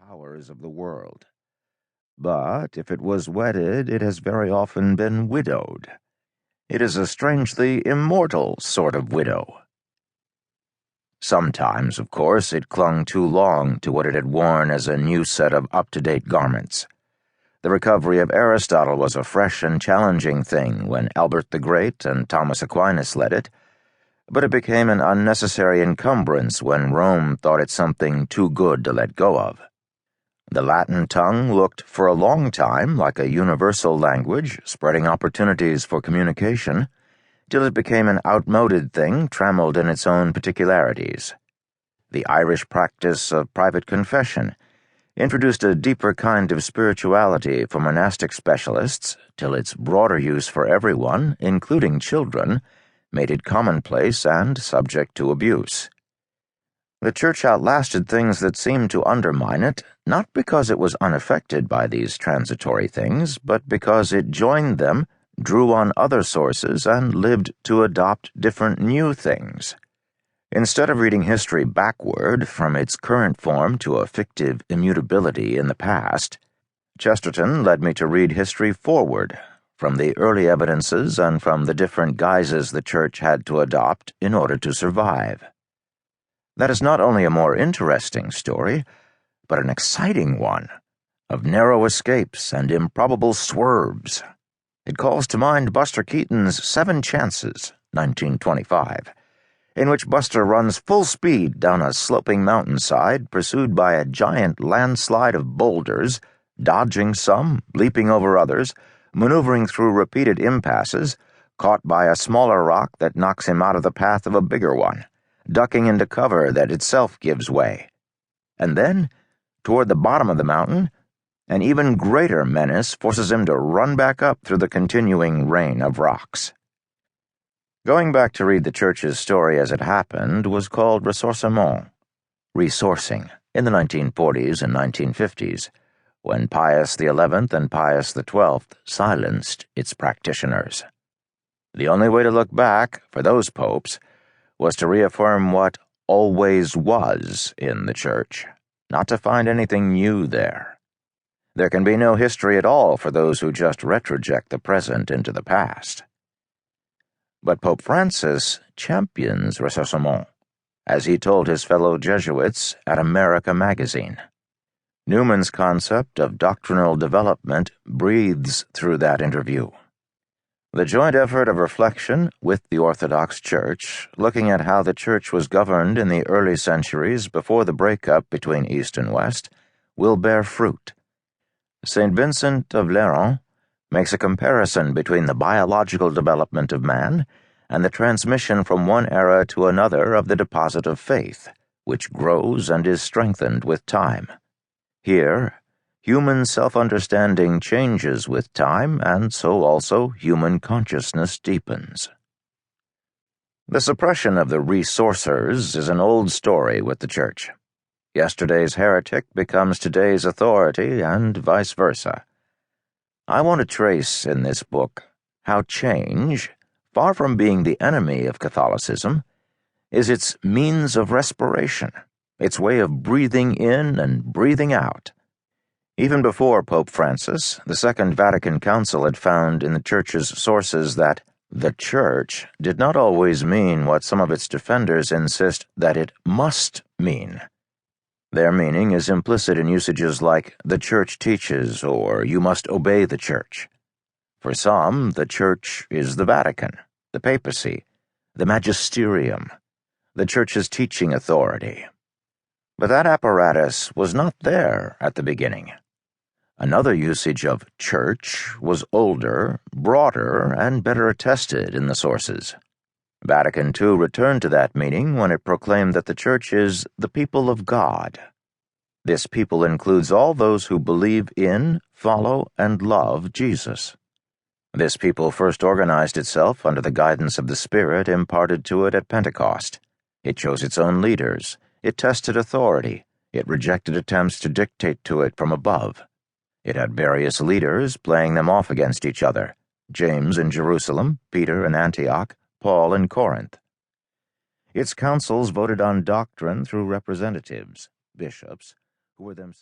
powers of the world. But if it was wedded, it has very often been widowed. It is a strangely immortal sort of widow. Sometimes, of course, it clung too long to what it had worn as a new set of up-to-date garments. The recovery of Aristotle was a fresh and challenging thing when Albert the Great and Thomas Aquinas led it, but it became an unnecessary encumbrance when Rome thought it something too good to let go of. The Latin tongue looked for a long time like a universal language, spreading opportunities for communication, till it became an outmoded thing trammeled in its own particularities. The Irish practice of private confession introduced a deeper kind of spirituality for monastic specialists, till its broader use for everyone, including children, made it commonplace and subject to abuse. The Church outlasted things that seemed to undermine it, not because it was unaffected by these transitory things, but because it joined them, drew on other sources, and lived to adopt different new things. Instead of reading history backward from its current form to a fictive immutability in the past, Chesterton led me to read history forward, from the early evidences and from the different guises the Church had to adopt in order to survive. That is not only a more interesting story, but an exciting one, of narrow escapes and improbable swerves. It calls to mind Buster Keaton's 7 Chances, 1925, in which Buster runs full speed down a sloping mountainside pursued by a giant landslide of boulders, dodging some, leaping over others, maneuvering through repeated impasses, caught by a smaller rock that knocks him out of the path of a bigger one, ducking into cover that itself gives way. And then, toward the bottom of the mountain, an even greater menace forces him to run back up through the continuing rain of rocks. Going back to read the Church's story as it happened was called ressourcement, resourcing, in the 1940s and 1950s, when Pius XI and Pius XII silenced its practitioners. The only way to look back, for those popes, was to reaffirm what always was in the Church, not to find anything new there. There can be no history at all for those who just retroject the present into the past. But Pope Francis champions ressourcement, as he told his fellow Jesuits at America magazine. Newman's concept of doctrinal development breathes through that interview. The joint effort of reflection with the Orthodox Church, looking at how the Church was governed in the early centuries before the breakup between East and West, will bear fruit. St. Vincent of Lerins makes a comparison between the biological development of man and the transmission from one era to another of the deposit of faith, which grows and is strengthened with time. Here, human self-understanding changes with time, and so also human consciousness deepens. The suppression of the resourcers is an old story with the Church. Yesterday's heretic becomes today's authority, and vice versa. I want to trace in this book how change, far from being the enemy of Catholicism, is its means of respiration, its way of breathing in and breathing out. Even before Pope Francis, the Second Vatican Council had found in the Church's sources that the Church did not always mean what some of its defenders insist that it must mean. Their meaning is implicit in usages like the Church teaches or you must obey the Church. For some, the Church is the Vatican, the papacy, the magisterium, the Church's teaching authority. But that apparatus was not there at the beginning. Another usage of church was older, broader, and better attested in the sources. Vatican II returned to that meaning when it proclaimed that the Church is the people of God. This people includes all those who believe in, follow, and love Jesus. This people first organized itself under the guidance of the Spirit imparted to it at Pentecost. It chose its own leaders. It tested authority. It rejected attempts to dictate to it from above. It had various leaders playing them off against each other, James in Jerusalem, Peter in Antioch, Paul in Corinth. Its councils voted on doctrine through representatives, bishops, who were themselves